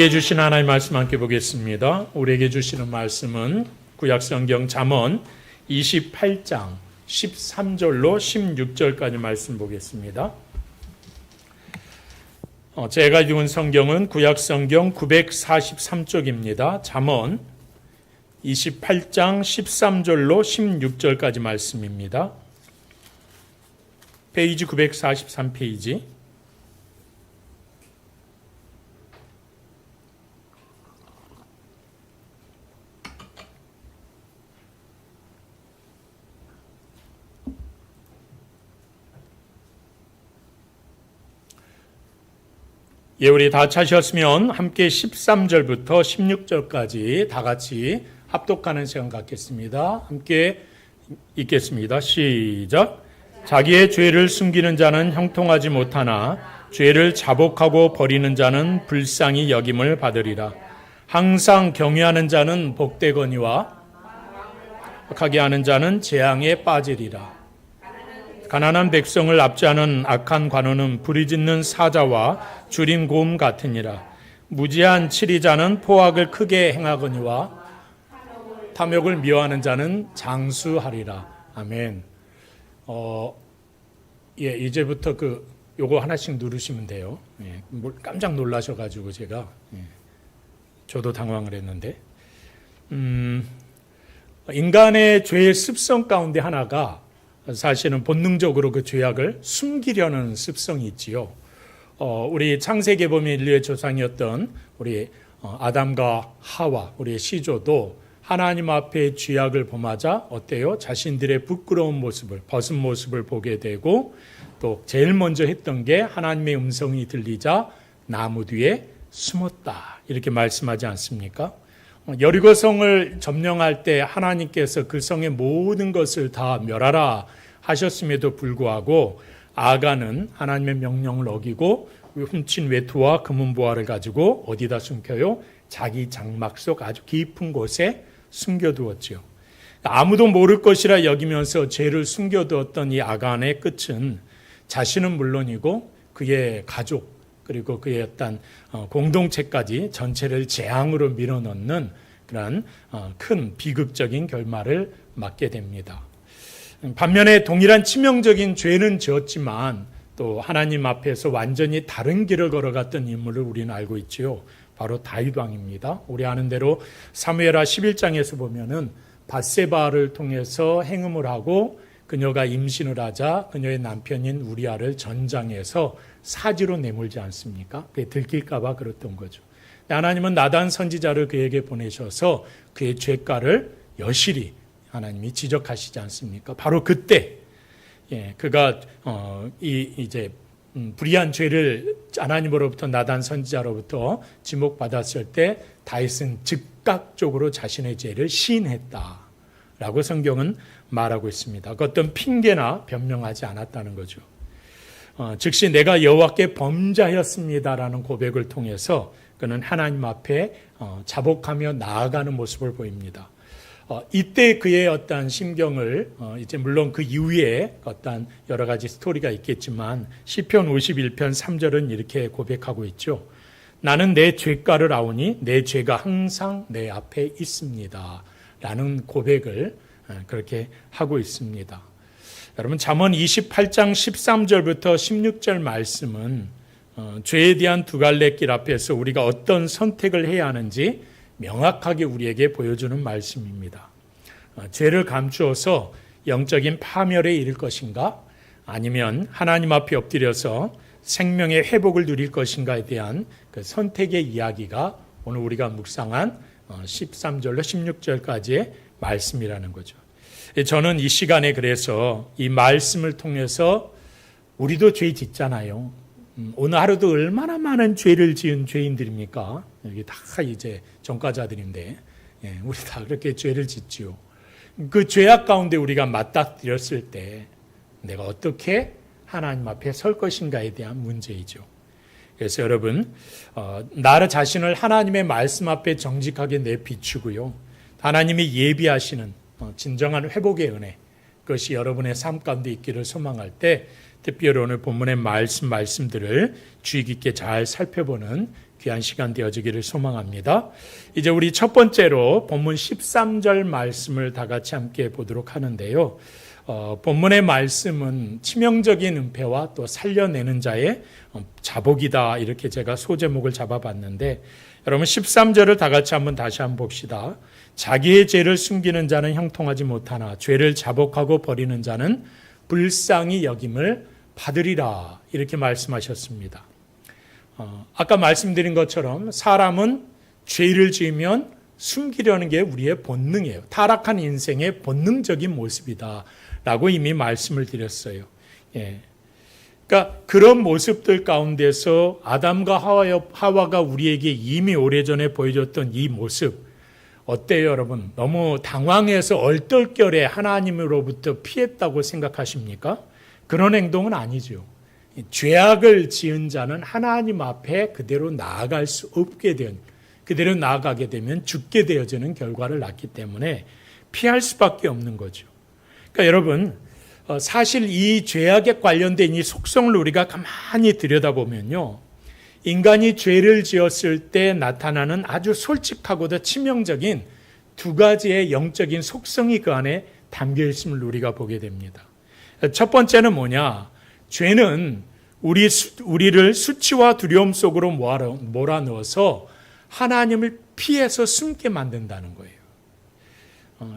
우리에게 주신 하나님의 말씀 함께 보겠습니다. 우리에게 주시는 말씀은 구약성경 잠언 28장 13절로 16절까지 말씀 보겠습니다. 제가 읽은 성경은 구약성경 943쪽입니다. 잠언 28장 13절로 16절까지 말씀입니다. 페이지 943페이지. 예, 우리 다 찾으셨으면 함께 13절부터 16절까지 다 같이 합독하는 시간 갖겠습니다. 함께 읽겠습니다. 시작. 자기의 죄를 숨기는 자는 형통하지 못하나 죄를 자복하고 버리는 자는 불쌍히 여김을 받으리라. 항상 경외하는 자는 복되거니와 악하게 하는 자는 재앙에 빠지리라. 가난한 백성을 압제하는 악한 관원은 부리짓는 사자와 줄인 곰 같으니라. 무지한 치리자는 포악을 크게 행하거니와 탐욕을 미워하는 자는 장수하리라. 아멘. 이제부터 요거 하나씩 누르시면 돼요. 예, 깜짝 놀라셔가지고 제가 저도 당황을 했는데 인간의 죄의 습성 가운데 하나가 사실은 본능적으로 그 죄악을 숨기려는 습성이 있지요. 우리 창세기에 보면 인류의 조상이었던 우리 아담과 하와, 우리의 시조도 하나님 앞에 죄악을 범하자 어때요? 자신들의 부끄러운 모습을, 벗은 모습을 보게 되고 또 제일 먼저 했던 게 하나님의 음성이 들리자 나무 뒤에 숨었다. 이렇게 말씀하지 않습니까? 여리고성을 점령할 때 하나님께서 그 성의 모든 것을 다 멸하라 하셨음에도 불구하고 아간은 하나님의 명령을 어기고 훔친 외투와 금은보화를 가지고 어디다 숨겨요? 자기 장막 속 아주 깊은 곳에 숨겨두었지요. 아무도 모를 것이라 여기면서 죄를 숨겨두었던 이 아간의 끝은 자신은 물론이고 그의 가족 그리고 그의 어떤 공동체까지 전체를 재앙으로 밀어넣는 그런 큰 비극적인 결말을 맞게 됩니다. 반면에 동일한 치명적인 죄는 지었지만 또 하나님 앞에서 완전히 다른 길을 걸어갔던 인물을 우리는 알고 있지요. 바로 다윗 왕입니다. 우리 아는 대로 사무엘하 11장에서 보면은 밧세바를 통해서 행음을 하고 그녀가 임신을 하자 그녀의 남편인 우리아를 전장에서 사지로 내몰지 않습니까? 그게 들킬까 봐 그랬던 거죠. 하나님은 나단 선지자를 그에게 보내셔서 그의 죄가를 여실히 하나님이 지적하시지 않습니까? 바로 그때 그가 이제 불의한 죄를 하나님으로부터 나단 선지자로부터 지목받았을 때 다윗은 즉각적으로 자신의 죄를 시인했다라고 성경은 말하고 있습니다. 그 어떤 핑계나 변명하지 않았다는 거죠. 즉시 내가 여호와께 범죄하였습니다라는 고백을 통해서 그는 하나님 앞에 자복하며 나아가는 모습을 보입니다. 이때 그의 어떤 심경을 이제 물론 그 이후에 어떤 여러 가지 스토리가 있겠지만 시편 51편 3절은 이렇게 고백하고 있죠. 나는 내 죄가를 아오니 내 죄가 항상 내 앞에 있습니다. 라는 고백을 그렇게 하고 있습니다. 여러분 잠언 28장 13절부터 16절 말씀은 죄에 대한 두 갈래 길 앞에서 우리가 어떤 선택을 해야 하는지 명확하게 우리에게 보여주는 말씀입니다. 죄를 감추어서 영적인 파멸에 이를 것인가 아니면 하나님 앞에 엎드려서 생명의 회복을 누릴 것인가에 대한 그 선택의 이야기가 오늘 우리가 묵상한 13절로 16절까지의 말씀이라는 거죠. 저는 이 시간에 그래서 이 말씀을 통해서 우리도 죄 짓잖아요. 오늘 하루도 얼마나 많은 죄를 지은 죄인들입니까? 여기 다 이제 전과자들인데 우리 다 그렇게 죄를 짓지요. 그 죄악 가운데 우리가 맞닥뜨렸을 때 내가 어떻게 하나님 앞에 설 것인가에 대한 문제이죠. 그래서 여러분 나 자신을 하나님의 말씀 앞에 정직하게 내비추고요. 하나님이 예비하시는 진정한 회복의 은혜 그것이 여러분의 삶 가운데 있기를 소망할 때 특별히 오늘 본문의 말씀들을 주의 깊게 잘 살펴보는 귀한 시간 되어지기를 소망합니다. 이제 우리 첫 번째로 본문 13절 말씀을 다 같이 함께 보도록 하는데요. 본문의 말씀은 치명적인 은폐와 또 살려내는 자의 자복이다, 이렇게 제가 소제목을 잡아봤는데, 여러분 13절을 다 같이 다시 한번 봅시다. 자기의 죄를 숨기는 자는 형통하지 못하나 죄를 자복하고 버리는 자는 불쌍히 여김을 받으리라, 이렇게 말씀하셨습니다. 아까 말씀드린 것처럼 사람은 죄를 지으면 숨기려는 게 우리의 본능이에요. 타락한 인생의 본능적인 모습이다 라고 이미 말씀을 드렸어요. 그러니까 그런 모습들 가운데서 아담과 하와가 우리에게 이미 오래전에 보여줬던 이 모습, 어때요 여러분? 너무 당황해서 얼떨결에 하나님으로부터 피했다고 생각하십니까? 그런 행동은 아니죠. 죄악을 지은 자는 하나님 앞에 그대로 나아갈 수 없게 된, 그대로 나아가게 되면 죽게 되어지는 결과를 낳기 때문에 피할 수밖에 없는 거죠. 그러니까 여러분, 사실 이 죄악에 관련된 이 속성을 우리가 가만히 들여다보면요, 인간이 죄를 지었을 때 나타나는 아주 솔직하고도 치명적인 두 가지의 영적인 속성이 그 안에 담겨 있음을 우리가 보게 됩니다. 첫 번째는 뭐냐? 죄는 우리를 수치와 두려움 속으로 몰아넣어서 하나님을 피해서 숨게 만든다는 거예요.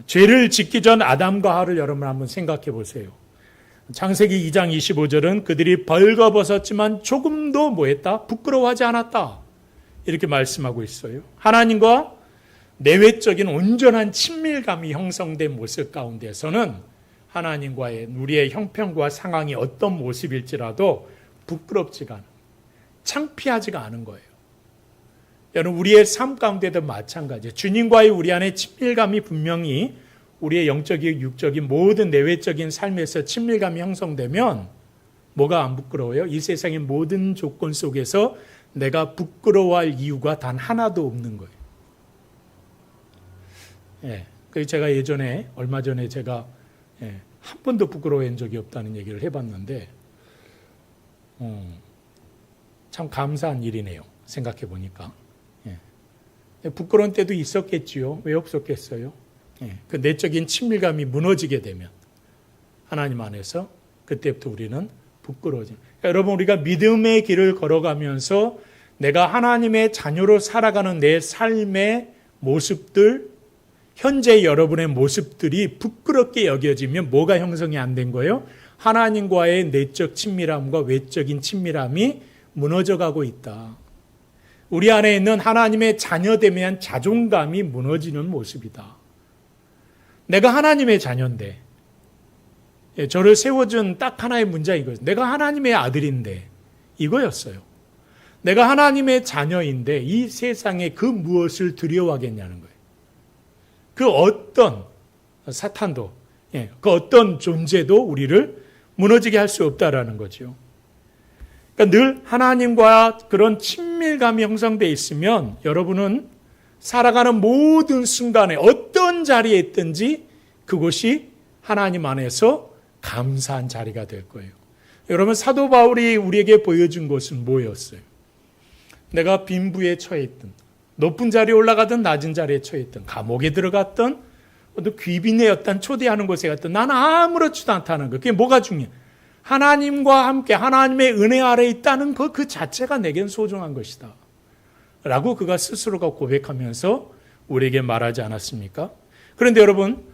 죄를 짓기 전 아담과 하와를 여러분 한번 생각해 보세요. 창세기 2장 25절은 그들이 벌거벗었지만 조금도 뭐했다? 부끄러워하지 않았다, 이렇게 말씀하고 있어요. 하나님과 내외적인 온전한 친밀감이 형성된 모습 가운데서는 하나님과의 우리의 형편과 상황이 어떤 모습일지라도 부끄럽지가 않은, 창피하지가 않은 거예요. 여러분, 우리의 삶 가운데도 마찬가지예요. 주님과의 우리 안에 친밀감이 분명히 우리의 영적인, 육적인 모든 내외적인 삶에서 친밀감이 형성되면 뭐가 안 부끄러워요? 이 세상의 모든 조건 속에서 내가 부끄러워할 이유가 단 하나도 없는 거예요. 그래서 제가 예전에, 얼마 전에 제가 한 번도 부끄러워한 적이 없다는 얘기를 해봤는데, 참 감사한 일이네요. 생각해 보니까. 부끄러운 때도 있었겠지요. 왜 없었겠어요? 그 내적인 친밀감이 무너지게 되면 하나님 안에서 그때부터 우리는 부끄러워집니다. 그러니까 여러분, 우리가 믿음의 길을 걸어가면서 내가 하나님의 자녀로 살아가는 내 삶의 모습들, 현재 여러분의 모습들이 부끄럽게 여겨지면 뭐가 형성이 안 된 거예요? 하나님과의 내적 친밀함과 외적인 친밀함이 무너져가고 있다. 우리 안에 있는 하나님의 자녀됨에 대한 자존감이 무너지는 모습이다. 내가 하나님의 자녀인데, 저를 세워준 딱 하나의 문제가 이거예요. 내가 하나님의 아들인데, 이거였어요. 내가 하나님의 자녀인데 이 세상에 그 무엇을 두려워하겠냐는 거예요. 그 어떤 사탄도, 그 어떤 존재도 우리를 무너지게 할 수 없다라는 거죠. 그러니까 늘 하나님과 그런 친밀감이 형성되어 있으면 여러분은 살아가는 모든 순간에 어떤 자리에 있든지 그곳이 하나님 안에서 감사한 자리가 될 거예요. 여러분, 사도 바울이 우리에게 보여준 것은 뭐였어요? 내가 빈부에 처해 있든, 높은 자리에 올라가든 낮은 자리에 처해 있든, 감옥에 들어갔든, 또 귀빈의 어떤 초대하는 곳에 갔든 나는 아무렇지도 않다는 거. 그게 뭐가 중요해? 하나님과 함께 하나님의 은혜 아래에 있다는 그 자체가 내겐 소중한 것이다 라고 그가 스스로가 고백하면서 우리에게 말하지 않았습니까? 그런데 여러분,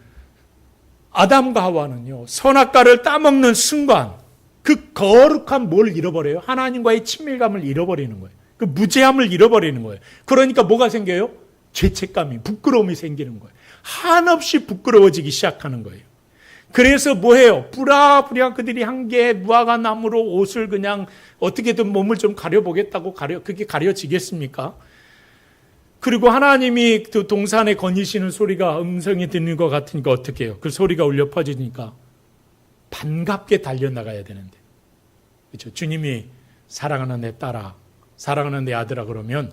아담과 하와는요, 선악과를 따먹는 순간 그 거룩한 뭘 잃어버려요? 하나님과의 친밀감을 잃어버리는 거예요. 그 무죄함을 잃어버리는 거예요. 그러니까 뭐가 생겨요? 죄책감이, 부끄러움이 생기는 거예요. 한없이 부끄러워지기 시작하는 거예요. 그래서 뭐해요? 부랴부랴 그들이 한 개 무화과 나무로 옷을 그냥 어떻게든 몸을 좀 가려보겠다고 그게 가려지겠습니까? 그리고 하나님이 그 동산에 거니시는 소리가 음성이 들리는 것 같으니까 어떻게 해요? 그 소리가 울려 퍼지니까 반갑게 달려나가야 되는데, 그렇죠? 주님이 사랑하는 내 딸아, 사랑하는 내 아들아 그러면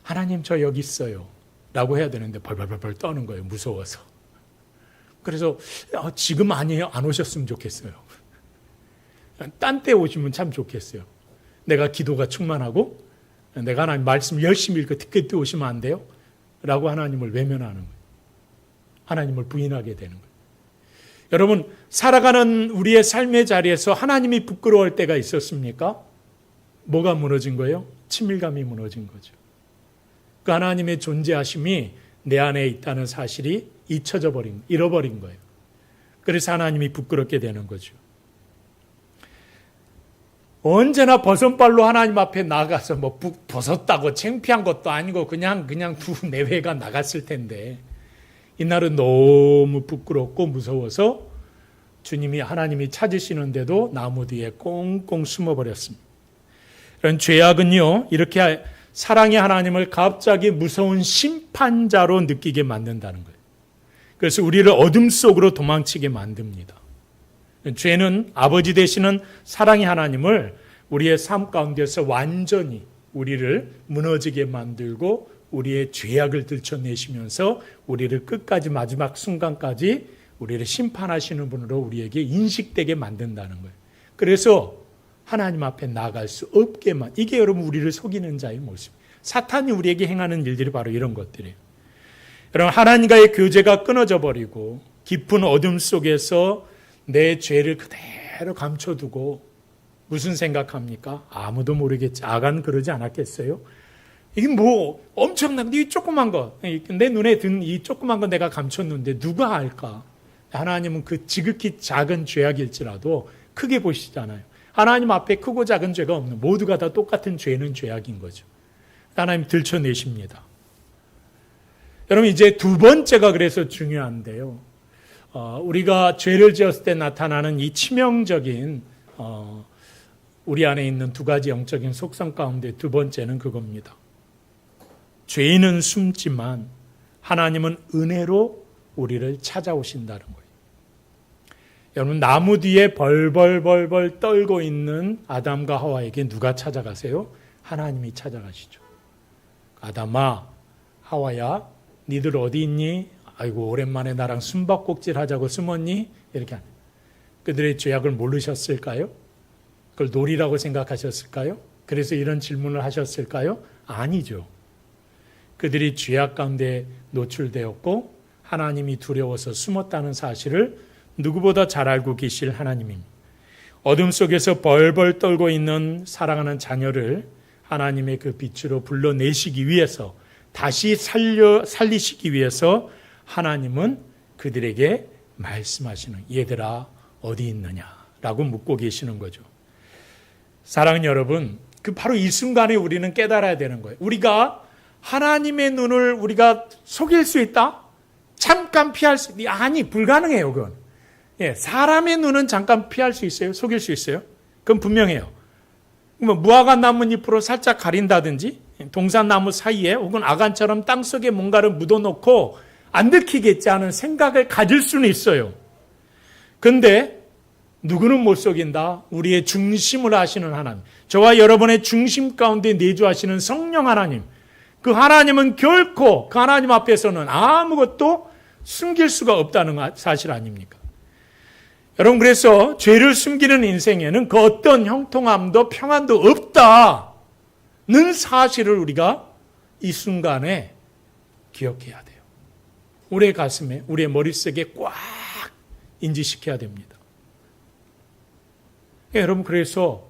하나님 저 여기 있어요 라고 해야 되는데 벌벌벌 떠는 거예요. 무서워서. 그래서 지금 아니에요. 안 오셨으면 좋겠어요. 딴 때 오시면 참 좋겠어요. 내가 기도가 충만하고 내가 하나님 말씀 열심히 읽고 듣게 오시면 안 돼요? 라고 하나님을 외면하는 거예요. 하나님을 부인하게 되는 거예요. 여러분, 살아가는 우리의 삶의 자리에서 하나님이 부끄러울 때가 있었습니까? 뭐가 무너진 거예요? 친밀감이 무너진 거죠. 그 하나님의 존재하심이 내 안에 있다는 사실이 잃어버린 거예요. 그래서 하나님이 부끄럽게 되는 거죠. 언제나 버선발로 하나님 앞에 나가서 뭐 벗었다고 창피한 것도 아니고 그냥 두 내외가 나갔을 텐데 이날은 너무 부끄럽고 무서워서 주님이 하나님이 찾으시는데도 나무 뒤에 꽁꽁 숨어버렸습니다. 이런 죄악은요, 이렇게 사랑의 하나님을 갑자기 무서운 심판자로 느끼게 만든다는 거예요. 그래서 우리를 어둠 속으로 도망치게 만듭니다. 죄는 아버지 되시는 사랑의 하나님을 우리의 삶 가운데서 완전히 우리를 무너지게 만들고 우리의 죄악을 들춰내시면서 우리를 끝까지 마지막 순간까지 우리를 심판하시는 분으로 우리에게 인식되게 만든다는 거예요. 그래서 하나님 앞에 나아갈 수 없게만, 이게 여러분 우리를 속이는 자의 모습. 사탄이 우리에게 행하는 일들이 바로 이런 것들이에요. 여러분, 하나님과의 교제가 끊어져 버리고 깊은 어둠 속에서 내 죄를 그대로 감춰두고 무슨 생각합니까? 아무도 모르겠지. 아간 그러지 않았겠어요? 이게 뭐 엄청난 이 조그만 거, 내 눈에 든 이 조그만 거 내가 감췄는데 누가 알까? 하나님은 그 지극히 작은 죄악일지라도 크게 보시잖아요. 하나님 앞에 크고 작은 죄가 없는, 모두가 다 똑같은 죄는 죄악인 거죠. 하나님 들춰내십니다. 여러분, 이제 두 번째가 그래서 중요한데요. 우리가 죄를 지었을 때 나타나는 이 치명적인 우리 안에 있는 두 가지 영적인 속성 가운데 두 번째는 그겁니다. 죄인은 숨지만 하나님은 은혜로 우리를 찾아오신다는 거예요. 여러분, 나무 뒤에 벌벌 떨고 있는 아담과 하와에게 누가 찾아가세요? 하나님이 찾아가시죠. 아담아, 하와야, 니들 어디 있니? 아이고, 오랜만에 나랑 숨바꼭질 하자고 숨었니? 이렇게 하는. 그들의 죄악을 모르셨을까요? 그걸 놀이라고 생각하셨을까요? 그래서 이런 질문을 하셨을까요? 아니죠. 그들이 죄악 가운데 노출되었고 하나님이 두려워서 숨었다는 사실을 누구보다 잘 알고 계실 하나님입니다. 어둠 속에서 벌벌 떨고 있는 사랑하는 자녀를 하나님의 그 빛으로 불러내시기 위해서, 다시 살리시기 위해서 하나님은 그들에게 말씀하시는, 얘들아 어디 있느냐라고 묻고 계시는 거죠. 사랑하는 여러분, 바로 이 순간에 우리는 깨달아야 되는 거예요. 우리가 하나님의 눈을 우리가 속일 수 있다? 잠깐 피할 수 있다? 아니, 불가능해요, 그건. 사람의 눈은 잠깐 피할 수 있어요? 속일 수 있어요? 그건 분명해요. 무화과 나뭇잎으로 살짝 가린다든지, 동산나무 사이에 혹은 아간처럼 땅속에 뭔가를 묻어놓고 안 들키겠지 하는 생각을 가질 수는 있어요. 근데 누구는 못 속인다? 우리의 중심을 아시는 하나님, 저와 여러분의 중심 가운데 내주하시는 성령 하나님, 그 하나님은 결코 그 하나님 앞에서는 아무것도 숨길 수가 없다는 사실 아닙니까? 여러분, 그래서 죄를 숨기는 인생에는 그 어떤 형통함도 평안도 없다는 사실을 우리가 이 순간에 기억해야 돼요. 우리의 가슴에, 우리의 머릿속에 꽉 인지시켜야 됩니다. 여러분, 그래서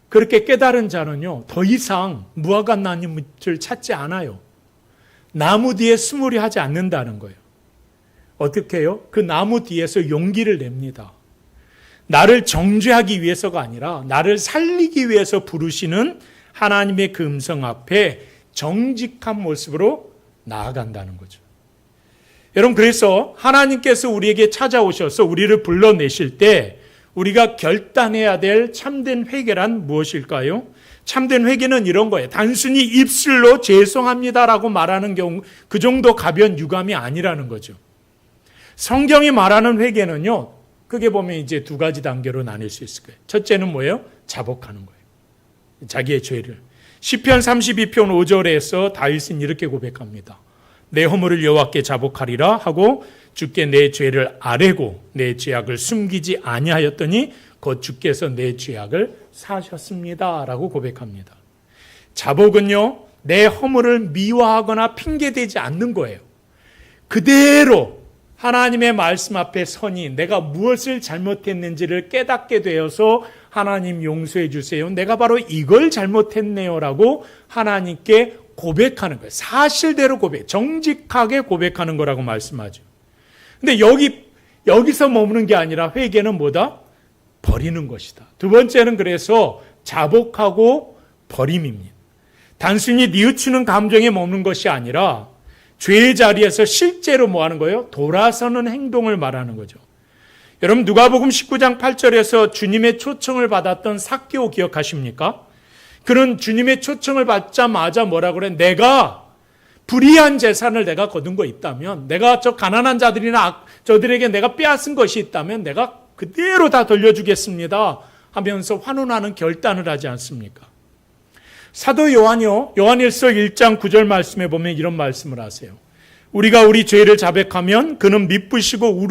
그렇게 깨달은 자는요, 더 이상 무화과 나뭇잎을 찾지 않아요. 나무 뒤에 숨으려 하지 않는다는 거예요. 어떻게 해요? 그 나무 뒤에서 용기를 냅니다. 나를 정죄하기 위해서가 아니라 나를 살리기 위해서 부르시는 하나님의 그 음성 앞에 정직한 모습으로 나아간다는 거죠. 여러분, 그래서 하나님께서 우리에게 찾아오셔서 우리를 불러내실 때 우리가 결단해야 될 참된 회개란 무엇일까요? 참된 회개는 이런 거예요. 단순히 입술로 죄송합니다라고 말하는 경우, 그 정도 가벼운 유감이 아니라는 거죠. 성경이 말하는 회개는요, 크게 보면 이제 두 가지 단계로 나눌 수 있을 거예요. 첫째는 뭐예요? 자복하는 거예요. 자기의 죄를. 시편 32편 5절에서 다윗은 이렇게 고백합니다. 내 허물을 여호와께 자복하리라 하고 주께 내 죄를 아뢰고 내 죄악을 숨기지 아니하였더니 곧 주께서 내 죄악을 사하셨습니다 라고 고백합니다. 자복은요, 내 허물을 미화하거나 핑계대지 않는 거예요. 그대로 하나님의 말씀 앞에 서니 내가 무엇을 잘못했는지를 깨닫게 되어서 하나님 용서해 주세요. 내가 바로 이걸 잘못했네요라고 하나님께 고백하는 거예요. 사실대로 정직하게 고백하는 거라고 말씀하죠. 근데 여기서 머무는 게 아니라 회개는 뭐다? 버리는 것이다. 두 번째는 그래서 자복하고 버림입니다. 단순히 뉘우치는 감정에 머무는 것이 아니라 죄의 자리에서 실제로 뭐 하는 거예요? 돌아서는 행동을 말하는 거죠. 여러분 누가복음 19장 8절에서 주님의 초청을 받았던 삭개오 기억하십니까? 그는 주님의 초청을 받자마자 뭐라고 그래? 내가 불의한 재산을 내가 거둔 거 있다면, 내가 저 가난한 자들이나 저들에게 내가 빼앗은 것이 있다면 내가 그대로 다 돌려주겠습니다 하면서 환원하는 결단을 하지 않습니까? 사도 요한이요, 요한일서 1장 9절 말씀에 보면 이런 말씀을 하세요. 우리가 우리 죄를 자백하면 그는 미쁘시고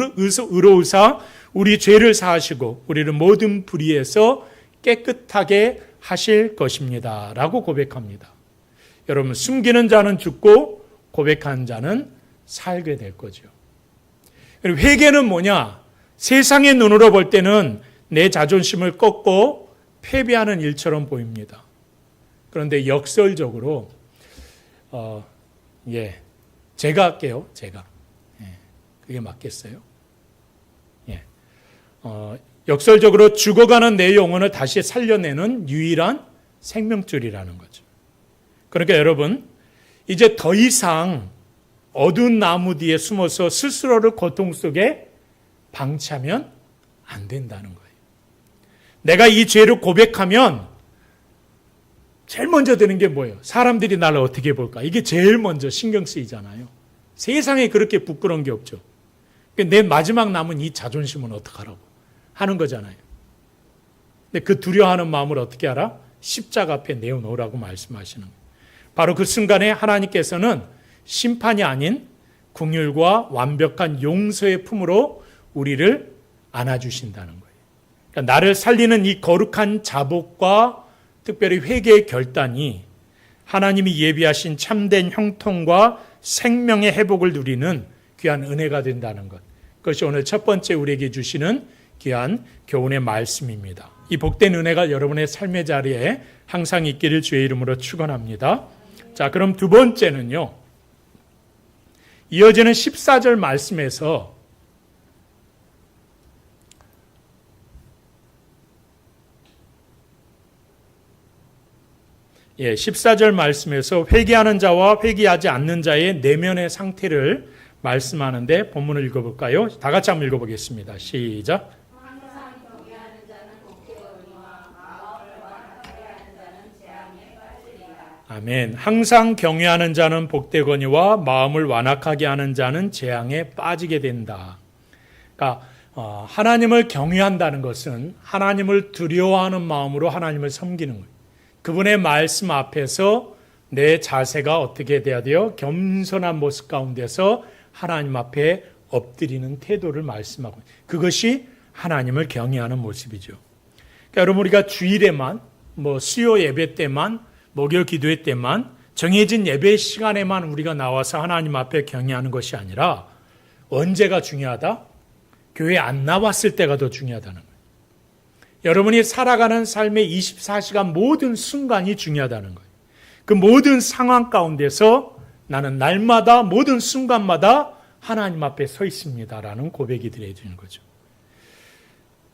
의로우사 우리 죄를 사하시고 우리를 모든 불의에서 깨끗하게 하실 것입니다 라고 고백합니다. 여러분 숨기는 자는 죽고 고백하는 자는 살게 될 거죠. 그리고 회개는 뭐냐? 세상의 눈으로 볼 때는 내 자존심을 꺾고 패배하는 일처럼 보입니다. 그런데 역설적으로 제가 할게요. 제가. 그게 맞겠어요? 역설적으로 죽어가는 내 영혼을 다시 살려내는 유일한 생명줄이라는 거죠. 그러니까 여러분, 이제 더 이상 어두운 나무 뒤에 숨어서 스스로를 고통 속에 방치하면 안 된다는 거예요. 내가 이 죄를 고백하면 제일 먼저 드는 게 뭐예요? 사람들이 나를 어떻게 볼까? 이게 제일 먼저 신경 쓰이잖아요. 세상에 그렇게 부끄러운 게 없죠. 내 마지막 남은 이 자존심은 어떡하라고 하는 거잖아요. 근데 그 두려워하는 마음을 어떻게 알아? 십자가 앞에 내어놓으라고 말씀하시는 거예요. 바로 그 순간에 하나님께서는 심판이 아닌 긍휼과 완벽한 용서의 품으로 우리를 안아주신다는 거예요. 그러니까 나를 살리는 이 거룩한 자복과 특별히 회개의 결단이 하나님이 예비하신 참된 형통과 생명의 회복을 누리는 귀한 은혜가 된다는 것. 그것이 오늘 첫 번째 우리에게 주시는 귀한 교훈의 말씀입니다. 이 복된 은혜가 여러분의 삶의 자리에 항상 있기를 주의 이름으로 축원합니다. 자, 그럼 두 번째는요. 이어지는 14절 말씀에서 14절 말씀에서 회개하는 자와 회개하지 않는 자의 내면의 상태를 말씀하는데 본문을 읽어볼까요? 다 같이 한번 읽어보겠습니다. 시작. 아멘. 항상 경외하는 자는 복되거니와 마음을 완악하게 하는 자는 재앙에 빠지게 된다. 그러니까 하나님을 경외한다는 것은 하나님을 두려워하는 마음으로 하나님을 섬기는 거예요. 그분의 말씀 앞에서 내 자세가 어떻게 돼야 돼요? 겸손한 모습 가운데서 하나님 앞에 엎드리는 태도를 말씀하고 그것이 하나님을 경외하는 모습이죠. 그러니까 여러분 우리가 주일에만 수요 예배 때만 목요일 기도회 때만 정해진 예배 시간에만 우리가 나와서 하나님 앞에 경외하는 것이 아니라 언제가 중요하다? 교회 안 나왔을 때가 더 중요하다는 거예요. 여러분이 살아가는 삶의 24시간 모든 순간이 중요하다는 거예요. 그 모든 상황 가운데서 나는 날마다 모든 순간마다 하나님 앞에 서 있습니다라는 고백이 드려지는 거죠.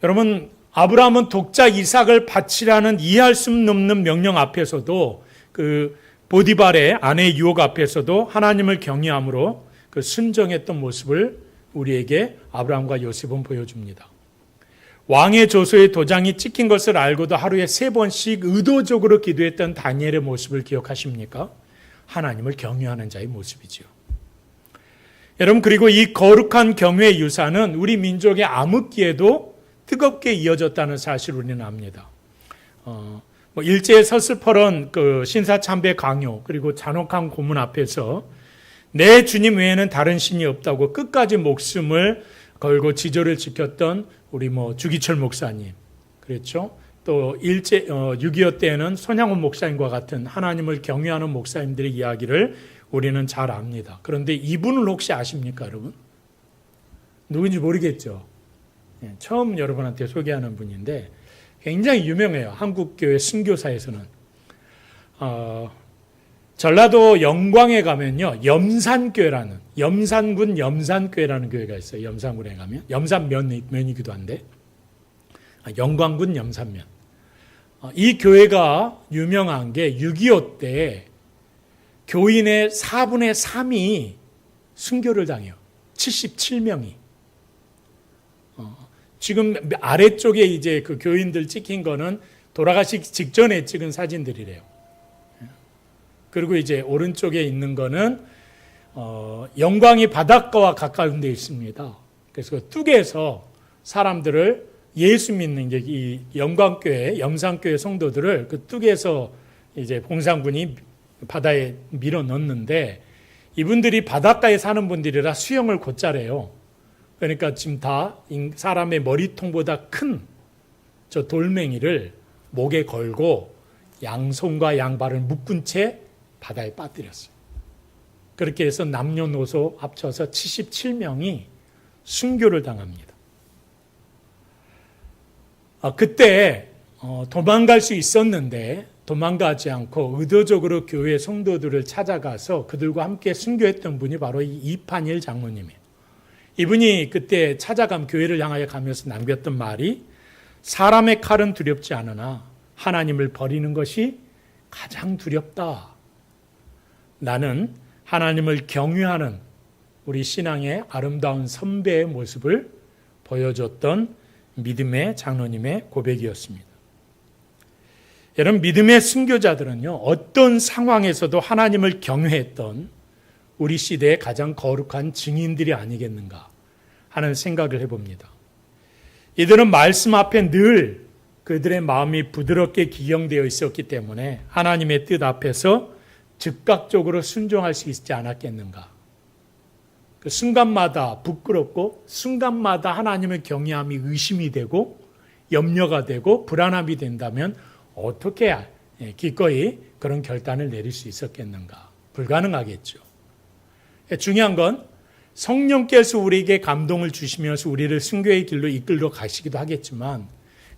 여러분 아브라함은 독자 이삭을 바치라는 이해할 수 없는 명령 앞에서도 그 보디발의 아내의 유혹 앞에서도 하나님을 경외함으로 그 순종했던 모습을 우리에게 아브라함과 요셉은 보여줍니다. 왕의 조서에 도장이 찍힌 것을 알고도 하루에 3번씩 의도적으로 기도했던 다니엘의 모습을 기억하십니까? 하나님을 경외하는 자의 모습이죠. 여러분 그리고 이 거룩한 경외의 유산은 우리 민족의 암흑기에도 뜨겁게 이어졌다는 사실을 우리는 압니다. 일제의 서슬퍼런 그 신사참배 강요 그리고 잔혹한 고문 앞에서 내 주님 외에는 다른 신이 없다고 끝까지 목숨을 걸고 지조를 지켰던 우리 주기철 목사님, 그렇죠? 또 6.25 때에는 손양원 목사님과 같은 하나님을 경외하는 목사님들의 이야기를 우리는 잘 압니다. 그런데 이분을 혹시 아십니까, 여러분? 누군지 모르겠죠. 처음 여러분한테 소개하는 분인데 굉장히 유명해요. 한국교회 순교사에서는. 전라도 영광에 가면요, 염산교회라는, 염산군 염산교회라는 교회가 있어요. 염산군에 가면. 염산면이기도 한데. 영광군 염산면. 이 교회가 유명한 게 6.25 때 교인의 4분의 3이 순교를 당해요. 77명이. 지금 아래쪽에 이제 그 교인들 찍힌 거는 돌아가시기 직전에 찍은 사진들이래요. 그리고 이제 오른쪽에 있는 거는 영광이 바닷가와 가까운 데 있습니다. 그래서 뚝에서 사람들을 예수 믿는 이 영광교회, 염산교회 성도들을 그 뚝에서 이제 봉상군이 바다에 밀어 넣는데 이분들이 바닷가에 사는 분들이라 수영을 곧잘해요. 그러니까 지금 다 사람의 머리통보다 큰 저 돌멩이를 목에 걸고 양손과 양발을 묶은 채 바다에 빠뜨렸어요. 그렇게 해서 남녀노소 합쳐서 77명이 순교를 당합니다. 그때 도망갈 수 있었는데 도망가지 않고 의도적으로 교회 성도들을 찾아가서 그들과 함께 순교했던 분이 바로 이 이판일 장로님이에요. 이분이 그때 찾아간 교회를 향하여 가면서 남겼던 말이 사람의 칼은 두렵지 않으나 하나님을 버리는 것이 가장 두렵다. 나는 하나님을 경외하는 우리 신앙의 아름다운 선배의 모습을 보여줬던 믿음의 장로님의 고백이었습니다. 여러분, 믿음의 순교자들은요, 어떤 상황에서도 하나님을 경외했던 우리 시대의 가장 거룩한 증인들이 아니겠는가 하는 생각을 해봅니다. 이들은 말씀 앞에 늘 그들의 마음이 부드럽게 기경되어 있었기 때문에 하나님의 뜻 앞에서 즉각적으로 순종할 수 있지 않았겠는가. 그 순간마다 부끄럽고 순간마다 하나님을 경외함이 의심이 되고 염려가 되고 불안함이 된다면 어떻게 기꺼이 그런 결단을 내릴 수 있었겠는가. 불가능하겠죠. 중요한 건 성령께서 우리에게 감동을 주시면서 우리를 순교의 길로 이끌러 가시기도 하겠지만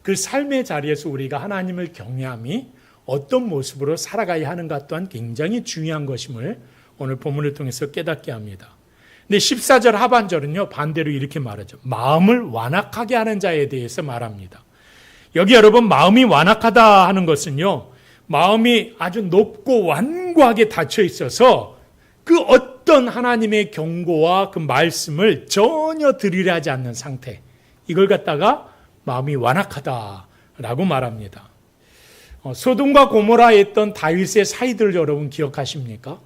그 삶의 자리에서 우리가 하나님을 경외함이 어떤 모습으로 살아가야 하는가 또한 굉장히 중요한 것임을 오늘 본문을 통해서 깨닫게 합니다. 근데 14절 하반절은요, 반대로 이렇게 말하죠. 마음을 완악하게 하는 자에 대해서 말합니다. 여기 여러분, 마음이 완악하다 하는 것은요, 마음이 아주 높고 완고하게 닫혀 있어서 그 어떤 하나님의 경고와 그 말씀을 전혀 들으려 하지 않는 상태, 이걸 갖다가 마음이 완악하다라고 말합니다. 소돔과 고모라에 있던 다윗의 사이들 여러분 기억하십니까?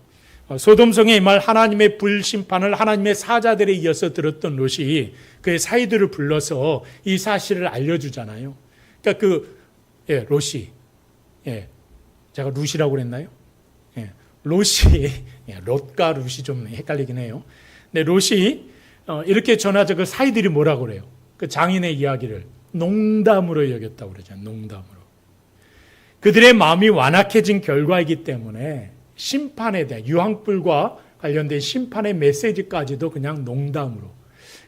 소돔성에 임할 하나님의 불심판을 하나님의 사자들에 이어서 들었던 롯이 그의 사이들을 불러서 이 사실을 알려주잖아요. 그러니까 롯이, 제가 룻이라고 그랬나요? 롯이, 롯과 룻이 좀 헷갈리긴 해요. 근데 롯이 이렇게 전하자 그 사이들이 뭐라고 그래요? 그 장인의 이야기를 농담으로 여겼다고 그러잖아요. 농담으로. 그들의 마음이 완악해진 결과이기 때문에 심판에 대한 유황불과 관련된 심판의 메시지까지도 그냥 농담으로.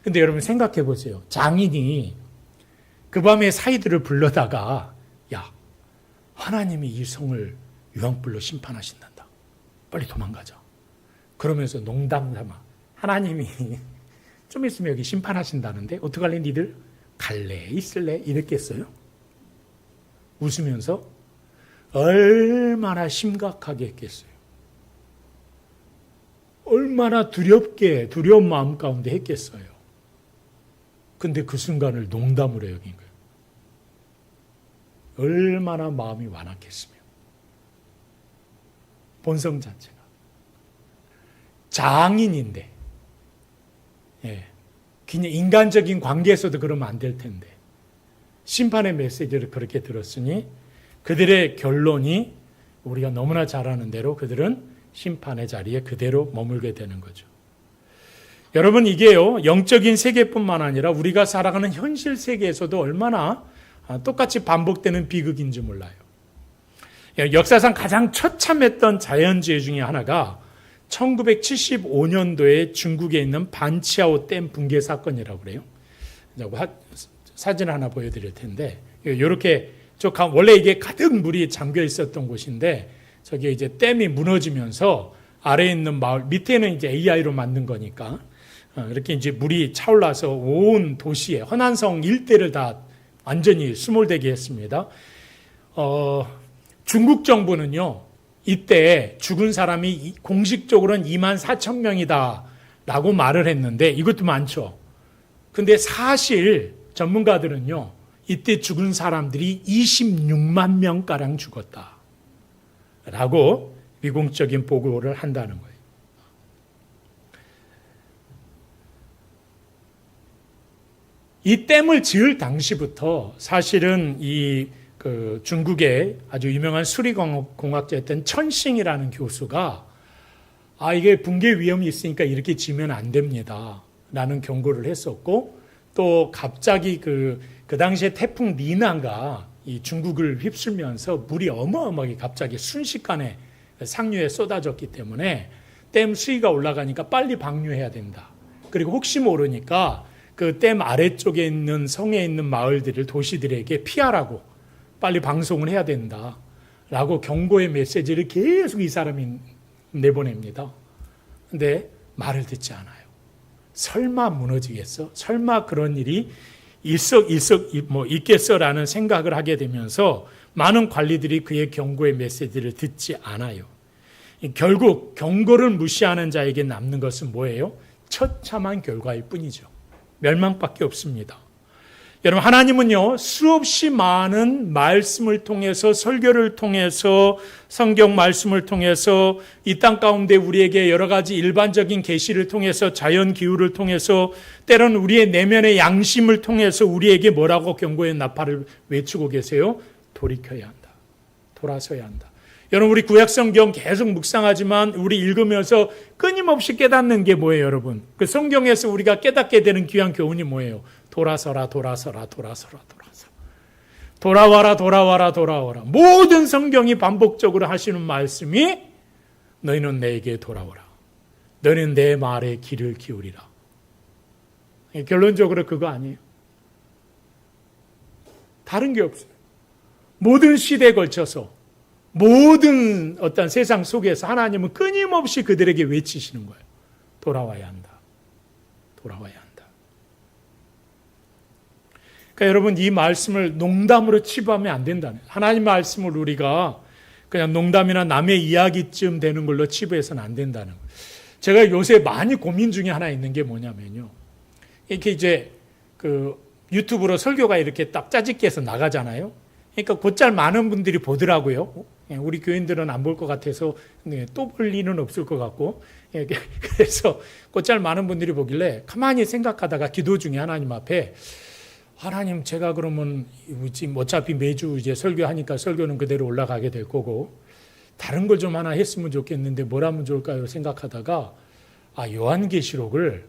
근데 여러분 생각해 보세요. 장인이 그 밤에 사이들을 불러다가 야, 하나님이 이 성을 유황불로 심판하신단다. 빨리 도망가자. 그러면서 농담 삼아 하나님이 좀 있으면 여기 심판하신다는데 어떡할래 니들? 갈래? 있을래? 이랬겠어요? 웃으면서 얼마나 심각하게 했겠어요. 얼마나 두려운 마음 가운데 했겠어요. 근데 그 순간을 농담으로 여긴 거예요. 얼마나 마음이 완악했으며. 본성 자체가. 장인인데, 그냥 인간적인 관계에서도 그러면 안 될 텐데, 심판의 메시지를 그렇게 들었으니 그들의 결론이 우리가 너무나 잘 아는 대로 그들은 심판의 자리에 그대로 머물게 되는 거죠. 여러분, 이게요, 영적인 세계뿐만 아니라 우리가 살아가는 현실 세계에서도 얼마나 똑같이 반복되는 비극인지 몰라요. 역사상 가장 처참했던 자연재해 중에 하나가 1975년도에 중국에 있는 반치아오 댐 붕괴 사건이라고 그래요. 사진을 하나 보여드릴 텐데, 이렇게 원래 이게 가득 물이 잠겨 있었던 곳인데, 저게 이제 댐이 무너지면서 아래에 있는 마을, 밑에는 이제 AI로 만든 거니까, 이렇게 이제 물이 차올라서 온 도시에, 허난성 일대를 다 완전히 수몰되게 했습니다. 중국 정부는요, 이때 죽은 사람이 공식적으로는 24,000명이다 라고 말을 했는데, 이것도 많죠. 근데 사실 전문가들은요, 이때 죽은 사람들이 26만 명가량 죽었다 라고 미공적인 보고를 한다는 거예요. 이 댐을 지을 당시부터 사실은 중국의 아주 유명한 수리공학자였던 천싱이라는 교수가 이게 붕괴 위험이 있으니까 이렇게 지면 안 됩니다 라는 경고를 했었고, 또 갑자기 그 당시에 태풍 니나가 이 중국을 휩쓸면서 물이 어마어마하게 갑자기 순식간에 상류에 쏟아졌기 때문에 댐 수위가 올라가니까 빨리 방류해야 된다. 그리고 혹시 모르니까 그 댐 아래쪽에 있는 성에 있는 마을들을 도시들에게 피하라고 빨리 방송을 해야 된다 라고 경고의 메시지를 계속 이 사람이 내보냅니다. 근데 말을 듣지 않아요. 설마 무너지겠어? 설마 그런 일이 있겠어라는 생각을 하게 되면서 많은 관리들이 그의 경고의 메시지를 듣지 않아요. 결국 경고를 무시하는 자에게 남는 것은 뭐예요? 처참한 결과일 뿐이죠. 멸망밖에 없습니다. 여러분, 하나님은요, 수없이 많은 말씀을 통해서, 설교를 통해서, 성경 말씀을 통해서, 이 땅 가운데 우리에게 여러 가지 일반적인 계시를 통해서, 자연 기후를 통해서, 때로는 우리의 내면의 양심을 통해서 우리에게 뭐라고 경고의 나팔을 외치고 계세요? 돌이켜야 한다. 돌아서야 한다. 여러분, 우리 구약성경 계속 묵상하지만 우리 읽으면서 끊임없이 깨닫는 게 뭐예요, 여러분? 그 성경에서 우리가 깨닫게 되는 귀한 교훈이 뭐예요? 돌아서라, 돌아서라, 돌아서라, 돌아서라. 돌아와라, 돌아와라, 돌아와라. 모든 성경이 반복적으로 하시는 말씀이 너희는 내게 돌아오라. 너희는 내 말에 귀를 기울이라. 결론적으로 그거 아니에요. 다른 게 없어요. 모든 시대에 걸쳐서 모든 어떤 세상 속에서 하나님은 끊임없이 그들에게 외치시는 거예요. 돌아와야 한다. 돌아와야 한다. 그러니까 여러분, 이 말씀을 농담으로 치부하면 안 된다는 거예요. 하나님 말씀을 우리가 그냥 농담이나 남의 이야기쯤 되는 걸로 치부해서는 안 된다는 거예요. 제가 요새 많이 고민 중에 하나 있는 게 뭐냐면요. 이렇게 이제 유튜브로 설교가 이렇게 딱 짜집기 해서 나가잖아요. 그러니까 곧잘 많은 분들이 보더라고요. 우리 교인들은 안 볼 것 같아서 또 볼 리는 없을 것 같고, 그래서 곧잘 많은 분들이 보길래 가만히 생각하다가 기도 중에 하나님 앞에, 하나님, 제가 그러면 지금 어차피 매주 이제 설교하니까 설교는 그대로 올라가게 될 거고 다른 걸 좀 하나 했으면 좋겠는데 뭘 하면 좋을까요? 생각하다가 요한계시록을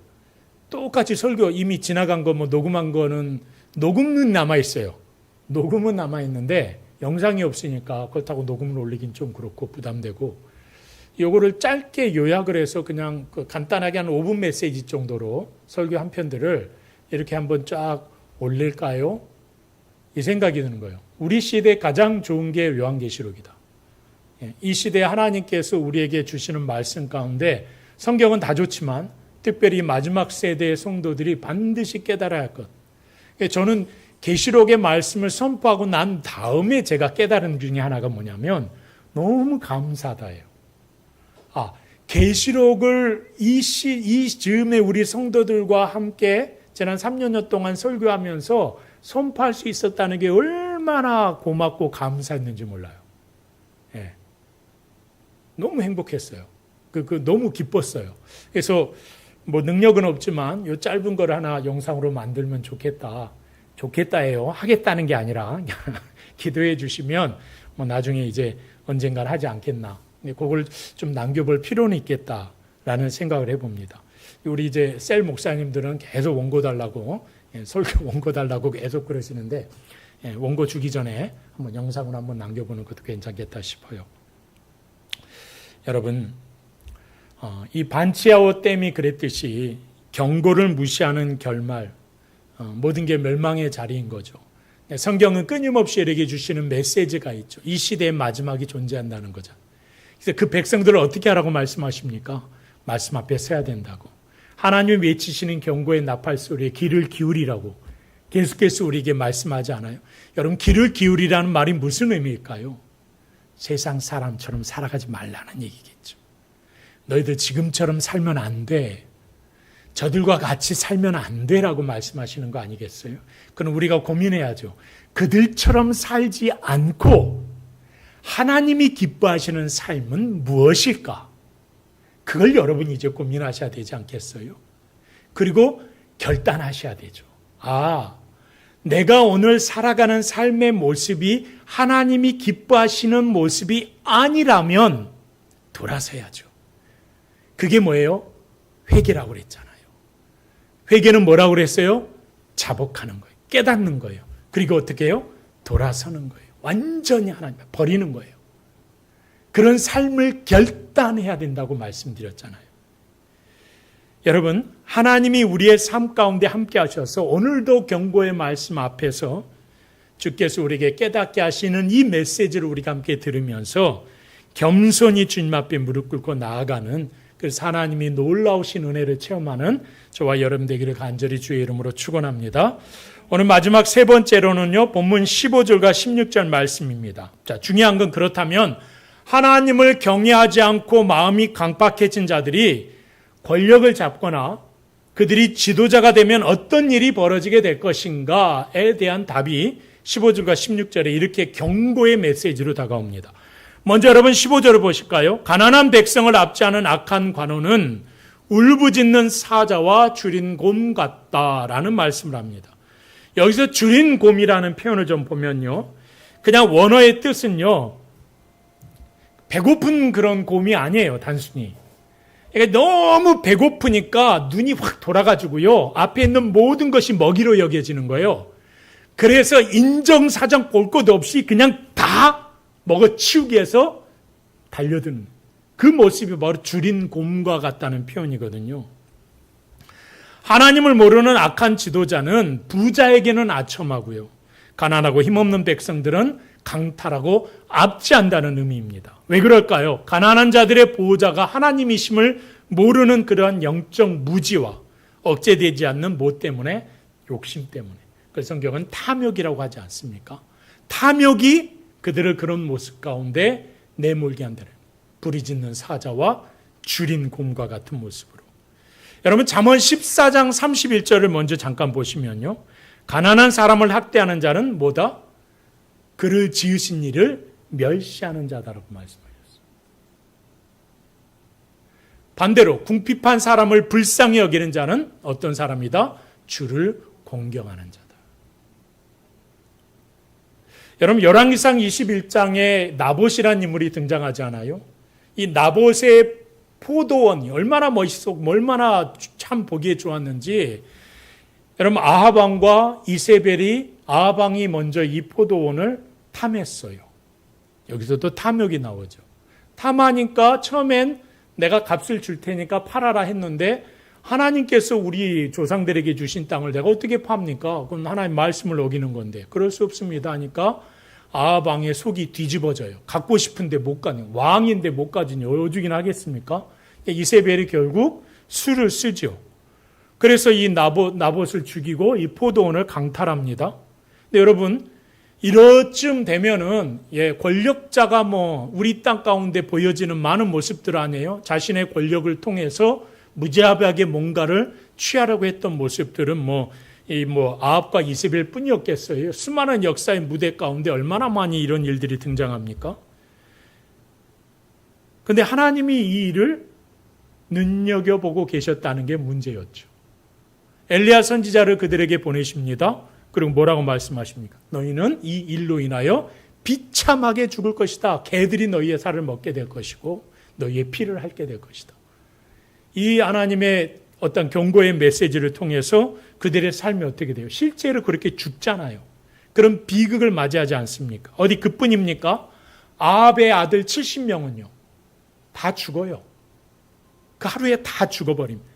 똑같이 설교 이미 지나간 거 녹음한 거는 녹음은 남아 있어요. 녹음은 남아 있는데 영상이 없으니까 그렇다고 녹음을 올리긴 좀 그렇고 부담되고, 요거를 짧게 요약을 해서 그냥 간단하게 한 5분 메시지 정도로 설교 한 편들을 이렇게 한번 쫙 올릴까요? 이 생각이 드는 거예요. 우리 시대에 가장 좋은 게 요한계시록이다. 이 시대에 하나님께서 우리에게 주시는 말씀 가운데 성경은 다 좋지만 특별히 마지막 세대의 성도들이 반드시 깨달아야 할 것. 저는 계시록의 말씀을 선포하고 난 다음에 제가 깨달은 중에 하나가 뭐냐면 너무 감사하다예요. 계시록을 이 즈음에 우리 성도들과 함께 지난 3년 동안 설교하면서 선포할 수 있었다는 게 얼마나 고맙고 감사했는지 몰라요. 너무 행복했어요. 너무 기뻤어요. 그래서 뭐 능력은 없지만 이 짧은 걸 하나 영상으로 만들면 좋겠다예요. 하겠다는 게 아니라 기도해 주시면 뭐 나중에 이제 언젠간 하지 않겠나. 그걸 좀 남겨볼 필요는 있겠다라는 생각을 해봅니다. 우리 이제 셀 목사님들은 계속 원고 달라고, 설교 원고 달라고 계속 그러시는데, 원고 주기 전에 한번 영상을 한번 남겨보는 것도 괜찮겠다 싶어요. 여러분, 이 반치아오 댐이 그랬듯이 경고를 무시하는 결말, 모든 게 멸망의 자리인 거죠. 성경은 끊임없이 우리에게 주시는 메시지가 있죠. 이 시대의 마지막이 존재한다는 거죠. 그래서 그 백성들을 어떻게 하라고 말씀하십니까? 말씀 앞에 서야 된다고. 하나님 외치시는 경고의 나팔 소리에 귀를 기울이라고 계속해서 우리에게 말씀하지 않아요? 여러분, 귀를 기울이라는 말이 무슨 의미일까요? 세상 사람처럼 살아가지 말라는 얘기겠죠. 너희들 지금처럼 살면 안 돼. 저들과 같이 살면 안 되라고 말씀하시는 거 아니겠어요? 그럼 우리가 고민해야죠. 그들처럼 살지 않고 하나님이 기뻐하시는 삶은 무엇일까? 그걸 여러분이 이제 고민하셔야 되지 않겠어요? 그리고 결단하셔야 되죠. 내가 오늘 살아가는 삶의 모습이 하나님이 기뻐하시는 모습이 아니라면 돌아서야죠. 그게 뭐예요? 회개라고 그랬잖아요. 회개는 뭐라고 그랬어요? 자복하는 거예요. 깨닫는 거예요. 그리고 어떻게 해요? 돌아서는 거예요. 완전히 하나님 버리는 거예요. 그런 삶을 결단해야 된다고 말씀드렸잖아요. 여러분, 하나님이 우리의 삶 가운데 함께 하셔서 오늘도 경고의 말씀 앞에서 주께서 우리에게 깨닫게 하시는 이 메시지를 우리가 함께 들으면서 겸손히 주님 앞에 무릎 꿇고 나아가는, 그래서 하나님이 놀라우신 은혜를 체험하는 저와 여러분 되기를 간절히 주의 이름으로 축원합니다. 오늘 마지막 세 번째로는요, 본문 15절과 16절 말씀입니다. 자, 중요한 건 그렇다면 하나님을 경외하지 않고 마음이 강박해진 자들이 권력을 잡거나 그들이 지도자가 되면 어떤 일이 벌어지게 될 것인가에 대한 답이 15절과 16절에 이렇게 경고의 메시지로 다가옵니다. 먼저 여러분 15절을 보실까요? 가난한 백성을 압제하는 악한 관원은 울부짖는 사자와 줄인 곰 같다라는 말씀을 합니다. 여기서 줄인 곰이라는 표현을 좀 보면요, 그냥 원어의 뜻은요, 배고픈 그런 곰이 아니에요. 단순히 그러니까 너무 배고프니까 눈이 확 돌아가지고요, 앞에 있는 모든 것이 먹이로 여겨지는 거예요. 그래서 인정사정 볼 것 없이 그냥 다 먹어치우기 위해서 달려드는 그 모습이 바로 줄인 곰과 같다는 표현이거든요. 하나님을 모르는 악한 지도자는 부자에게는 아첨하고요, 가난하고 힘없는 백성들은 강탈하고 압제한다는 의미입니다. 왜 그럴까요? 가난한 자들의 보호자가 하나님이심을 모르는 그러한 영적 무지와 억제되지 않는 뭐 때문에? 욕심 때문에. 그래서 성경은 탐욕이라고 하지 않습니까? 탐욕이 그들을 그런 모습 가운데 내몰게 한다는, 부리짖는 사자와 줄인 곰과 같은 모습으로. 여러분, 잠언 14장 31절을 먼저 잠깐 보시면요, 가난한 사람을 학대하는 자는 뭐다? 그를 지으신 이를 멸시하는 자다라고 말씀하셨어요. 반대로 궁핍한 사람을 불쌍히 여기는 자는 어떤 사람이다? 주를 공경하는 자다. 여러분, 열왕기상 21장에 나봇이라는 인물이 등장하지 않아요? 이 나봇의 포도원이 얼마나 멋있었고 얼마나 참 보기에 좋았는지, 여러분, 아합 왕과 이세벨이, 아합 왕이 먼저 이 포도원을 탐했어요. 여기서도 탐욕이 나오죠. 탐하니까 처음엔 내가 값을 줄 테니까 팔아라 했는데, 하나님께서 우리 조상들에게 주신 땅을 내가 어떻게 팝니까? 그건 하나님 말씀을 어기는 건데 그럴 수 없습니다 하니까 아합 왕의 속이 뒤집어져요. 갖고 싶은데 못 가는, 왕인데 못 가지니 어주긴 하겠습니까? 이세벨이 결국 수를 쓰죠. 그래서 이 나봇을 죽이고 이 포도원을 강탈합니다. 근데 여러분, 이렇쯤 되면은 권력자가 우리 땅 가운데 보여지는 많은 모습들 아니에요? 자신의 권력을 통해서 무자비하게 뭔가를 취하려고 했던 모습들은 아합과 이세벨 뿐이었겠어요. 수많은 역사의 무대 가운데 얼마나 많이 이런 일들이 등장합니까? 그런데 하나님이 이 일을 눈여겨보고 계셨다는 게 문제였죠. 엘리야 선지자를 그들에게 보내십니다. 그리고 뭐라고 말씀하십니까? 너희는 이 일로 인하여 비참하게 죽을 것이다. 개들이 너희의 살을 먹게 될 것이고 너희의 피를 핥게 될 것이다. 이 하나님의 어떤 경고의 메시지를 통해서 그들의 삶이 어떻게 돼요? 실제로 그렇게 죽잖아요. 그런 비극을 맞이하지 않습니까? 어디 그뿐입니까? 아합의 아들 70명은요. 다 죽어요. 그 하루에 다 죽어버립니다.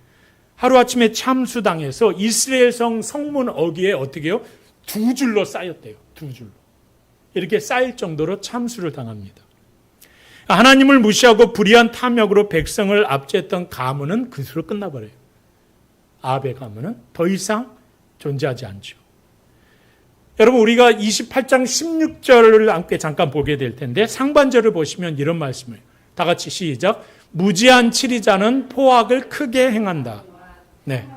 하루아침에 참수당해서 이스라엘 성문 어귀에 어떻게 해요? 2줄로 쌓였대요. 2줄로. 이렇게 쌓일 정도로 참수를 당합니다. 하나님을 무시하고 불의한 탐욕으로 백성을 압제했던 가문은 그수로 끝나버려요. 아합의 가문은 더 이상 존재하지 않죠. 여러분, 우리가 28장 16절을 함께 잠깐 보게 될 텐데 상반절을 보시면 이런 말씀을 다 같이 시작. 무지한 치리자는 포악을 크게 행한다. 네.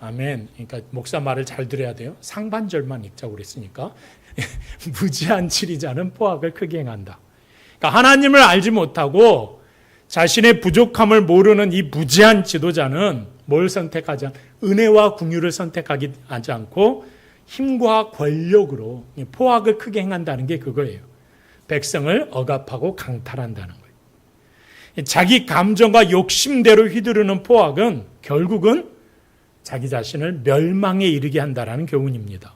아멘. 그러니까 목사 말을 잘 들어야 돼요. 상반절만 읽자고 그랬으니까. 무지한 치리자는 포악을 크게 행한다. 그러니까 하나님을 알지 못하고 자신의 부족함을 모르는 이 무지한 지도자는 뭘 선택하지 않고 은혜와 긍휼을 선택하지 않고 힘과 권력으로 포악을 크게 행한다는 게 그거예요. 백성을 억압하고 강탈한다는 거예요. 자기 감정과 욕심대로 휘두르는 포악은 결국은 자기 자신을 멸망에 이르게 한다는 교훈입니다.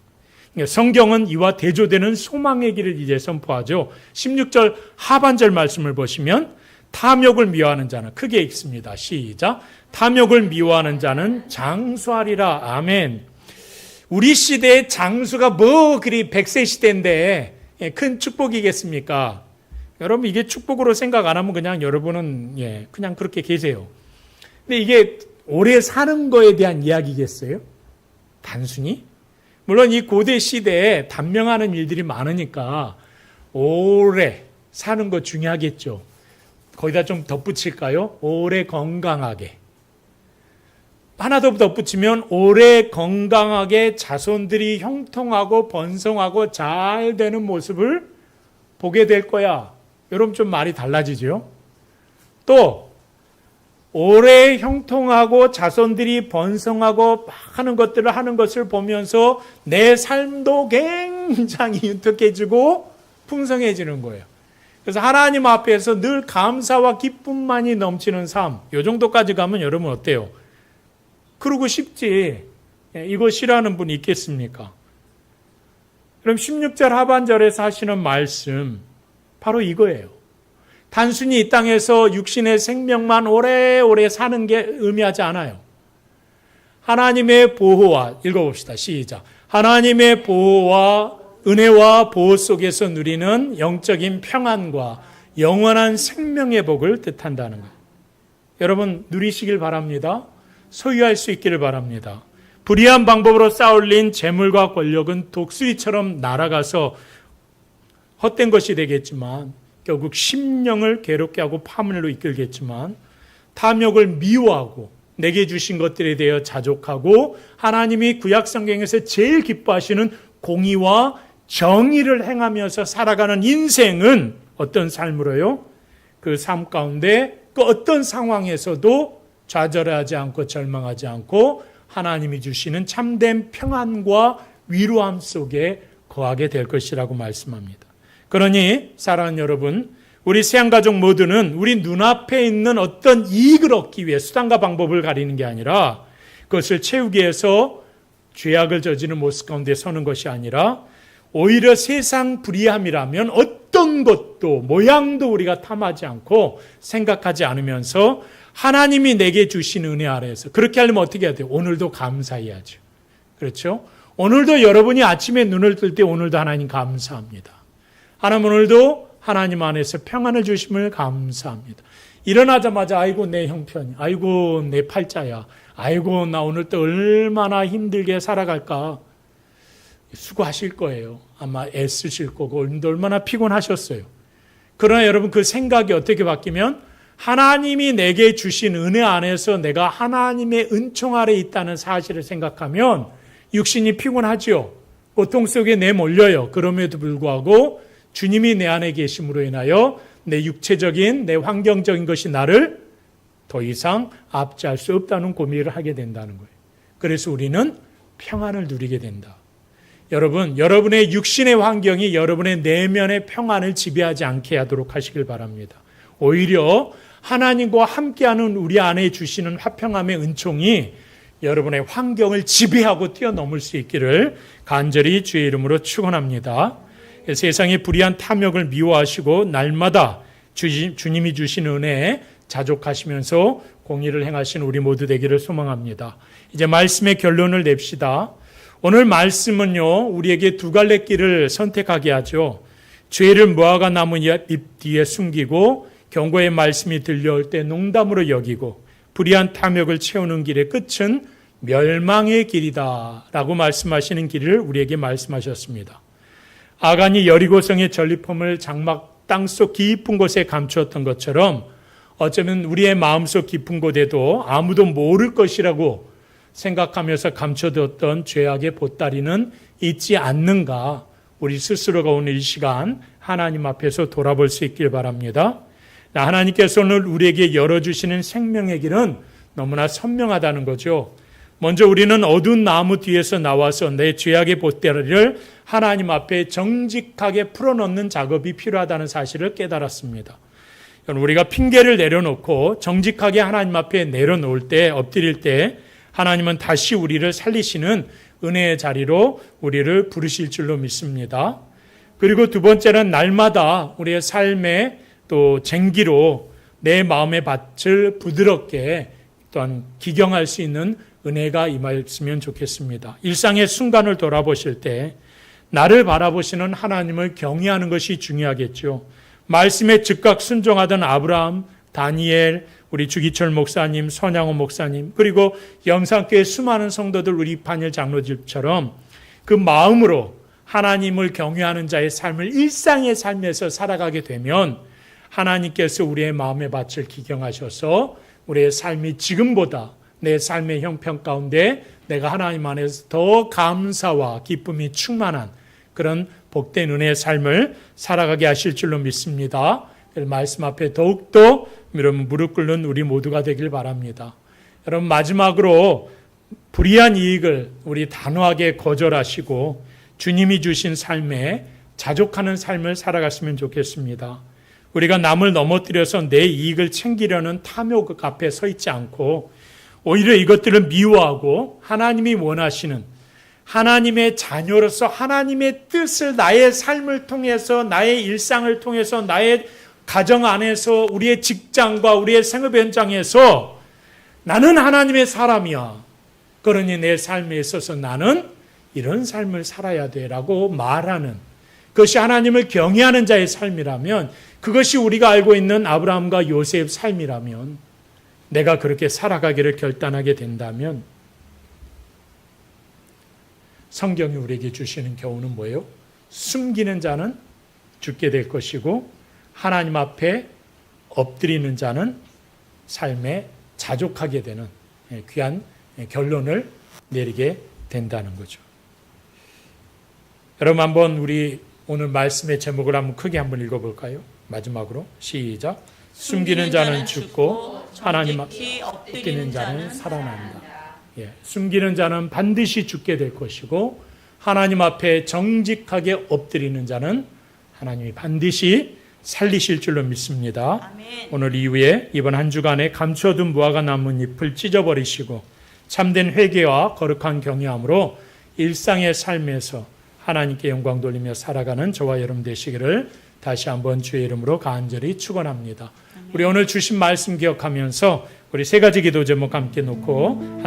성경은 이와 대조되는 소망의 길을 이제 선포하죠. 16절 하반절 말씀을 보시면 탐욕을 미워하는 자는 크게 읽습니다. 시작. 탐욕을 미워하는 자는 장수하리라. 아멘. 우리 시대의 장수가 뭐 그리 100세 시대인데 큰 축복이겠습니까? 여러분, 이게 축복으로 생각 안 하면 그냥 여러분은 그냥 그렇게 계세요. 근데 이게 오래 사는 거에 대한 이야기겠어요? 단순히? 물론 이 고대 시대에 단명하는 일들이 많으니까 오래 사는 거 중요하겠죠. 거기다 좀 덧붙일까요? 오래 건강하게. 하나 더 덧붙이면 오래 건강하게 자손들이 형통하고 번성하고 잘 되는 모습을 보게 될 거야. 여러분, 좀 말이 달라지죠? 또 오래 형통하고 자손들이 번성하고 막 하는 것들을 하는 것을 보면서 내 삶도 굉장히 윤택해지고 풍성해지는 거예요. 그래서 하나님 앞에서 늘 감사와 기쁨만이 넘치는 삶, 이 정도까지 가면 여러분 어때요? 그러고 싶지. 이거 싫어하는 분이 있겠습니까? 그럼 16절 하반절에서 하시는 말씀 바로 이거예요. 단순히 이 땅에서 육신의 생명만 오래오래 사는 게 의미하지 않아요. 하나님의 보호와, 읽어봅시다. 시작. 하나님의 보호와 은혜와 보호 속에서 누리는 영적인 평안과 영원한 생명의 복을 뜻한다는 거예요. 여러분, 누리시길 바랍니다. 소유할 수 있기를 바랍니다. 불의한 방법으로 쌓아올린 재물과 권력은 독수리처럼 날아가서 헛된 것이 되겠지만 결국 심령을 괴롭게 하고 파멸로 이끌겠지만 탐욕을 미워하고 내게 주신 것들에 대해 자족하고 하나님이 구약 성경에서 제일 기뻐하시는 공의와 정의를 행하면서 살아가는 인생은 어떤 삶으로요? 그 삶 가운데 그 어떤 상황에서도 좌절하지 않고 절망하지 않고 하나님이 주시는 참된 평안과 위로함 속에 거하게 될 것이라고 말씀합니다. 그러니 사랑하는 여러분, 우리 세안가족 모두는 우리 눈앞에 있는 어떤 이익을 얻기 위해 수단과 방법을 가리는 게 아니라 그것을 채우기 위해서 죄악을 저지르는 모습 가운데 서는 것이 아니라 오히려 세상 불의함이라면 어떤 것도 모양도 우리가 탐하지 않고 생각하지 않으면서 하나님이 내게 주신 은혜 아래에서 그렇게 하려면 어떻게 해야 돼요? 오늘도 감사해야죠. 그렇죠? 오늘도 여러분이 아침에 눈을 뜰 때 오늘도 하나님 감사합니다. 하나님 오늘도 하나님 안에서 평안을 주심을 감사합니다. 일어나자마자 아이고 내 형편이, 아이고 내 팔자야, 아이고 나 오늘 또 얼마나 힘들게 살아갈까. 수고하실 거예요. 아마 애쓰실 거고 오늘도 얼마나 피곤하셨어요. 그러나 여러분 그 생각이 어떻게 바뀌면 하나님이 내게 주신 은혜 안에서 내가 하나님의 은총 아래 있다는 사실을 생각하면 육신이 피곤하지요. 고통 속에 내몰려요. 그럼에도 불구하고 주님이 내 안에 계심으로 인하여 내 육체적인 내 환경적인 것이 나를 더 이상 압제할 수 없다는 고민을 하게 된다는 거예요. 그래서 우리는 평안을 누리게 된다. 여러분, 여러분의 육신의 환경이 여러분의 내면의 평안을 지배하지 않게 하도록 하시길 바랍니다. 오히려 하나님과 함께하는 우리 안에 주시는 화평함의 은총이 여러분의 환경을 지배하고 뛰어넘을 수 있기를 간절히 주의 이름으로 축원합니다. 세상의 불의한 탐욕을 미워하시고 날마다 주님이 주신 은혜에 자족하시면서 공의를 행하신 우리 모두 되기를 소망합니다. 이제 말씀의 결론을 냅시다. 오늘 말씀은요, 우리에게 두 갈래 길을 선택하게 하죠. 죄를 무화과 나무 잎 뒤에 숨기고 경고의 말씀이 들려올 때 농담으로 여기고 불의한 탐욕을 채우는 길의 끝은 멸망의 길이다 라고 말씀하시는 길을 우리에게 말씀하셨습니다. 아간이 여리고성의 전리품을 장막 땅속 깊은 곳에 감추었던 것처럼 어쩌면 우리의 마음속 깊은 곳에도 아무도 모를 것이라고 생각하면서 감춰두었던 죄악의 보따리는 있지 않는가, 우리 스스로가 오늘 이 시간 하나님 앞에서 돌아볼 수 있길 바랍니다. 하나님께서 오늘 우리에게 열어주시는 생명의 길은 너무나 선명하다는 거죠. 먼저 우리는 어두운 나무 뒤에서 나와서 내 죄악의 보따리를 하나님 앞에 정직하게 풀어놓는 작업이 필요하다는 사실을 깨달았습니다. 우리가 핑계를 내려놓고 정직하게 하나님 앞에 내려놓을 때, 엎드릴 때 하나님은 다시 우리를 살리시는 은혜의 자리로 우리를 부르실 줄로 믿습니다. 그리고 두 번째는 날마다 우리의 삶의 또 쟁기로 내 마음의 밭을 부드럽게 또한 기경할 수 있는 은혜가 임하였으면 좋겠습니다. 일상의 순간을 돌아보실 때 나를 바라보시는 하나님을 경외하는 것이 중요하겠죠. 말씀에 즉각 순종하던 아브라함, 다니엘, 우리 주기철 목사님, 선양호 목사님, 그리고 영산교회 수많은 성도들, 우리 판일 장로들처럼 그 마음으로 하나님을 경외하는 자의 삶을 일상의 삶에서 살아가게 되면 하나님께서 우리의 마음의 밭을 기경하셔서 우리의 삶이 지금보다 내 삶의 형편 가운데 내가 하나님 안에서 더 감사와 기쁨이 충만한 그런 복된 은혜의 삶을 살아가게 하실 줄로 믿습니다. 말씀 앞에 더욱더 여러분 무릎 꿇는 우리 모두가 되길 바랍니다. 여러분 마지막으로 불의한 이익을 우리 단호하게 거절하시고 주님이 주신 삶에 자족하는 삶을 살아갔으면 좋겠습니다. 우리가 남을 넘어뜨려서 내 이익을 챙기려는 탐욕 앞에 서 있지 않고 오히려 이것들을 미워하고 하나님이 원하시는 하나님의 자녀로서 하나님의 뜻을 나의 삶을 통해서, 나의 일상을 통해서, 나의 가정 안에서, 우리의 직장과 우리의 생업 현장에서 나는 하나님의 사람이야. 그러니 내 삶에 있어서 나는 이런 삶을 살아야 돼라고 말하는 그것이 하나님을 경외하는 자의 삶이라면, 그것이 우리가 알고 있는 아브라함과 요셉의 삶이라면, 내가 그렇게 살아가기를 결단하게 된다면 성경이 우리에게 주시는 교훈은 뭐예요? 숨기는 자는 죽게 될 것이고 하나님 앞에 엎드리는 자는 삶에 자족하게 되는 귀한 결론을 내리게 된다는 거죠. 여러분 한번 우리 오늘 말씀의 제목을 한번 크게 한번 읽어볼까요? 마지막으로 시작. 숨기는 자는 죽고 하나님 앞에 엎드리는 자는 살아난다. 숨기는 자는 반드시 죽게 될 것이고 하나님 앞에 정직하게 엎드리는 자는 하나님이 반드시 살리실 줄로 믿습니다. 아멘. 오늘 이후에 이번 한 주간에 감춰둔 무화과 나뭇잎을 찢어버리시고 참된 회개와 거룩한 경외함으로 일상의 삶에서 하나님께 영광 돌리며 살아가는 저와 여러분 되시기를 다시 한번 주의 이름으로 간절히 축원합니다. 우리 오늘 주신 말씀 기억하면서 우리 세 가지 기도 제목 함께 놓고